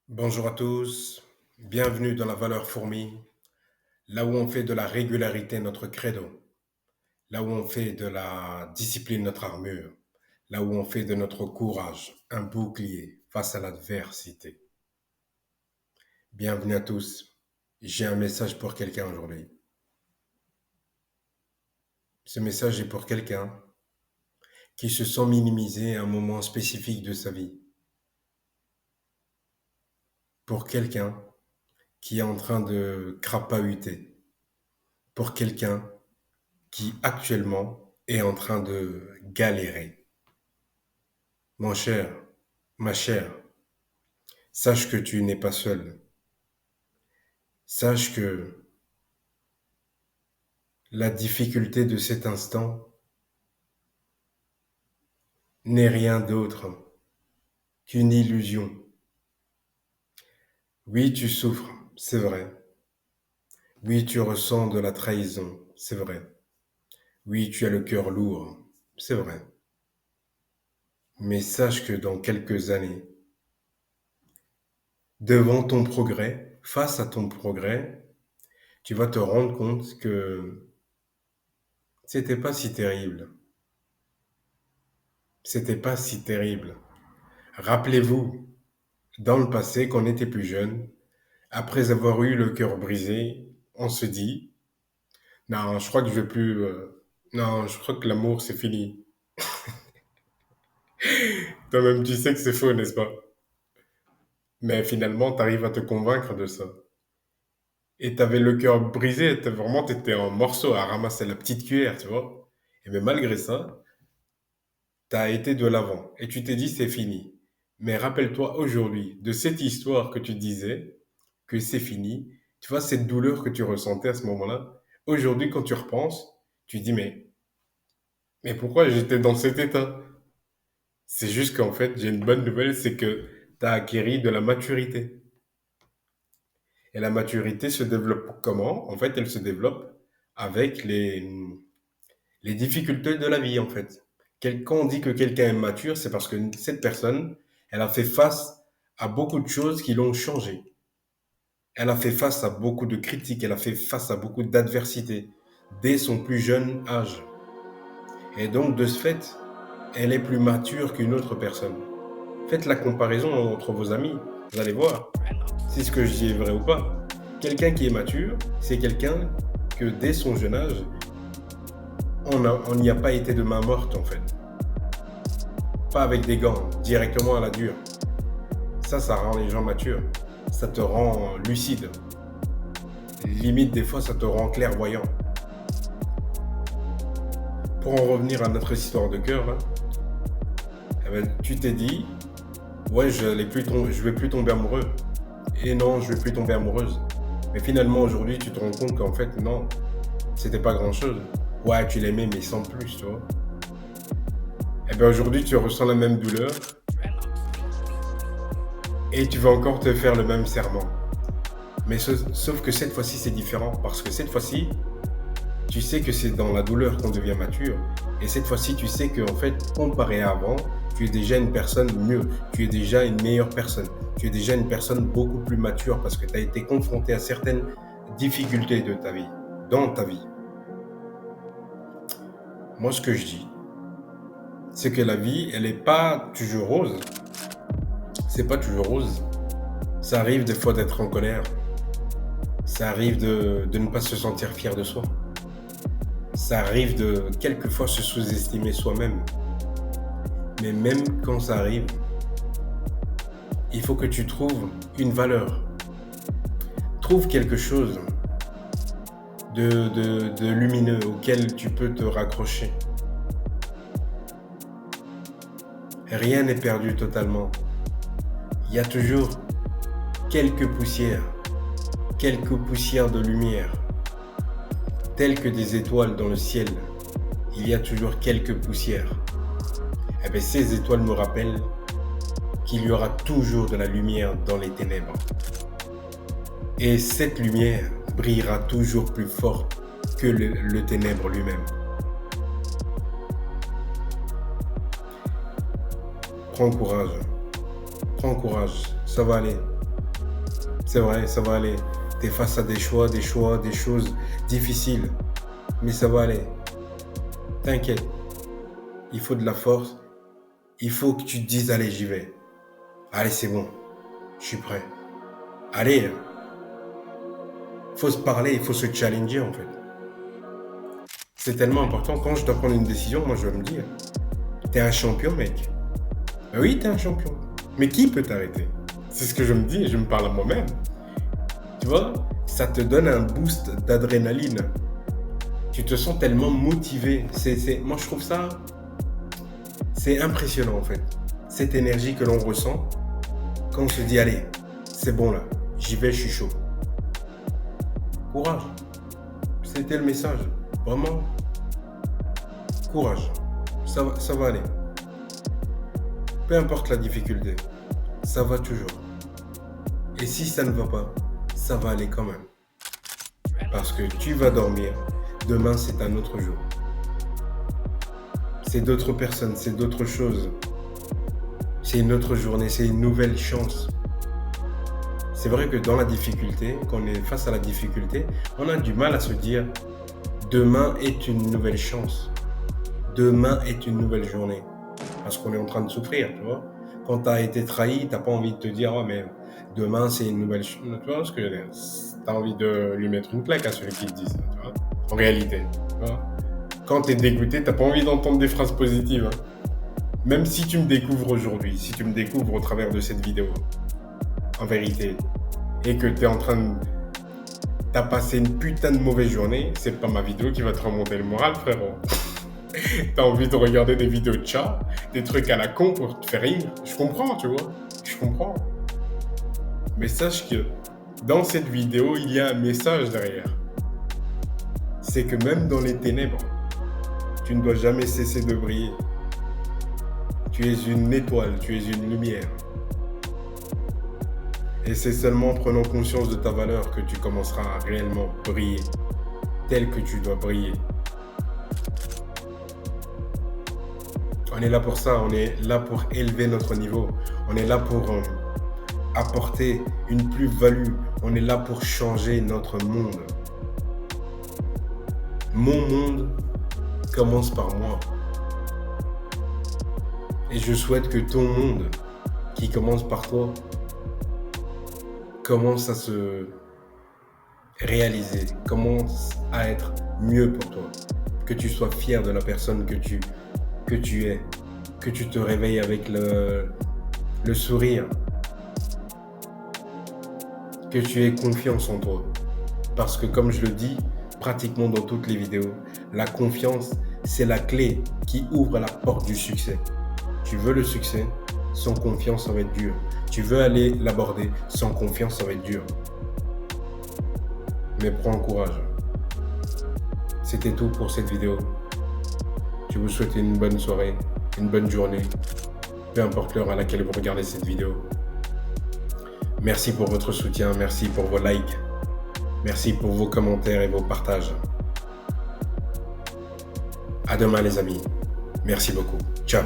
Bonjour à tous, bienvenue dans la valeur fourmi, là où on fait de la régularité notre credo, là où on fait de la discipline notre armure, là où on fait de notre courage un bouclier face à l'adversité. Bienvenue à tous, j'ai un message pour quelqu'un aujourd'hui. Ce message est pour quelqu'un qui se sent minimisé à un moment spécifique de sa vie, pour quelqu'un qui est en train de crapahuter, pour quelqu'un qui actuellement est en train de galérer. Mon cher, ma chère, sache que tu n'es pas seul. Sache que la difficulté de cet instant n'est rien d'autre qu'une illusion. Oui, tu souffres, c'est vrai. Oui, tu ressens de la trahison, c'est vrai. Oui, tu as le cœur lourd, c'est vrai. Mais sache que dans quelques années, devant ton progrès, face à ton progrès, tu vas te rendre compte que c'était pas si terrible. C'était pas si terrible. Rappelez-vous, dans le passé, quand on était plus jeune, après avoir eu le cœur brisé, on se dit, non, je crois que je vais plus, non, je crois que l'amour c'est fini. Toi-même, tu sais que c'est faux, n'est-ce pas? Mais finalement, tu arrives à te convaincre de ça. Et t'avais le cœur brisé, vraiment, t'étais en morceaux à ramasser la petite cuillère, tu vois. Et mais malgré ça, t'as été de l'avant et tu t'es dit c'est fini. Mais rappelle-toi aujourd'hui de cette histoire que tu disais que c'est fini. Tu vois, cette douleur que tu ressentais à ce moment-là. Aujourd'hui, quand tu repenses, tu dis mais pourquoi j'étais dans cet état? C'est juste qu'en fait, j'ai une bonne nouvelle, c'est que tu as acquis de la maturité. Et la maturité se développe comment? En fait, elle se développe avec les difficultés de la vie, en fait. Quand on dit que quelqu'un est mature, c'est parce que cette personne, elle a fait face à beaucoup de choses qui l'ont changé. Elle a fait face à beaucoup de critiques, elle a fait face à beaucoup d'adversités dès son plus jeune âge. Et donc, de ce fait, elle est plus mature qu'une autre personne. Faites la comparaison entre vos amis, vous allez voir si ce que je dis est vrai ou pas. Quelqu'un qui est mature, c'est quelqu'un que dès son jeune âge, on n'y a pas été de main morte en fait. Pas avec des gants, directement à la dure. Ça rend les gens matures. Ça te rend lucide. Limite, des fois, ça te rend clairvoyant. Pour en revenir à notre histoire de cœur, là, eh ben, tu t'es dit, ouais, je vais plus tomber amoureux. Et non, je vais plus tomber amoureuse. Mais finalement, aujourd'hui, tu te rends compte qu'en fait, non, c'était pas grand chose. Ouais, tu l'aimais, mais sans plus, tu vois. Et bien aujourd'hui, tu ressens la même douleur et tu vas encore te faire le même serment. Mais sauf que cette fois-ci, c'est différent. Parce que cette fois-ci, tu sais que c'est dans la douleur qu'on devient mature. Et cette fois-ci, tu sais qu'en fait, comparé à avant, tu es déjà une personne mieux. Tu es déjà une meilleure personne. Tu es déjà une personne beaucoup plus mature parce que tu as été confronté à certaines difficultés de ta vie, dans ta vie. Moi, ce que je dis, c'est que la vie, elle n'est pas toujours rose. C'est pas toujours rose. Ça arrive des fois d'être en colère. Ça arrive de ne pas se sentir fier de soi. Ça arrive de quelquefois se sous-estimer soi-même. Mais même quand ça arrive, il faut que tu trouves une valeur. Trouve quelque chose de lumineux auquel tu peux te raccrocher. Rien n'est perdu totalement. Il y a toujours quelques poussières de lumière, telles que des étoiles dans le ciel. Il y a toujours quelques poussières. Eh bien, ces étoiles me rappellent qu'il y aura toujours de la lumière dans les ténèbres. Et cette lumière brillera toujours plus fort que le ténèbre lui-même. Prends courage, ça va aller. C'est vrai, ça va aller. Tu es face à des choix, des choses difficiles. Mais ça va aller. T'inquiète. Il faut de la force. Il faut que tu te dises, allez, j'y vais. Allez, c'est bon. Je suis prêt. Allez. Il faut se parler, il faut se challenger, en fait. C'est tellement important. Quand je dois prendre une décision, moi, je dois me dire, t'es un champion, mec. Ben oui, t'es un champion. Mais qui peut t'arrêter? C'est ce que je me dis et je me parle à moi-même. Tu vois, ça te donne un boost d'adrénaline. Tu te sens tellement motivé. Moi, je trouve ça, c'est impressionnant en fait. Cette énergie que l'on ressent quand on se dit, allez, c'est bon là, j'y vais, je suis chaud. Courage. C'était le message. Vraiment, courage. Ça va aller. Peu importe la difficulté, ça va toujours. Et si ça ne va pas, ça va aller quand même. Parce que tu vas dormir. Demain, c'est un autre jour. C'est d'autres personnes, c'est d'autres choses. C'est une autre journée, c'est une nouvelle chance. C'est vrai que dans la difficulté, quand on est face à la difficulté, on a du mal à se dire demain est une nouvelle chance. Demain est une nouvelle journée. Parce qu'on est en train de souffrir, tu vois. Quand tu as été trahi, tu n'as pas envie de te dire oh, mais demain c'est une nouvelle chance. Tu vois ce que je veux dire? Tu as envie de lui mettre une claque à celui qui te dit ça, tu vois. En réalité, tu vois. Quand tu es dégoûté, tu n'as pas envie d'entendre des phrases positives. Hein. Même si tu me découvres aujourd'hui, si tu me découvres au travers de cette vidéo, en vérité, et que tu es en train de... T'as passé une putain de mauvaise journée, c'est pas ma vidéo qui va te remonter le moral, frérot. T'as envie de regarder des vidéos de chat, des trucs à la con pour te faire rire. Je comprends, tu vois. Je comprends. Mais sache que dans cette vidéo, il y a un message derrière. C'est que même dans les ténèbres, tu ne dois jamais cesser de briller. Tu es une étoile, tu es une lumière. Et c'est seulement en prenant conscience de ta valeur que tu commenceras à réellement briller, tel que tu dois briller. On est là pour ça, on est là pour élever notre niveau, on est là pour apporter une plus-value, on est là pour changer notre monde. Mon monde commence par moi. Et je souhaite que ton monde, qui commence par toi, commence à se réaliser, commence à être mieux pour toi. Que tu sois fier de la personne que tu es, que tu te réveilles avec le sourire, que tu aies confiance en toi. Parce que comme je le dis pratiquement dans toutes les vidéos, la confiance, c'est la clé qui ouvre la porte du succès. Tu veux le succès, sans confiance, ça va être dur. Tu veux aller l'aborder, sans confiance, ça va être dur. Mais prends courage. C'était tout pour cette vidéo. Je vous souhaite une bonne soirée, une bonne journée, peu importe l'heure à laquelle vous regardez cette vidéo. Merci pour votre soutien, merci pour vos likes, merci pour vos commentaires et vos partages. À demain les amis. Merci beaucoup. Ciao.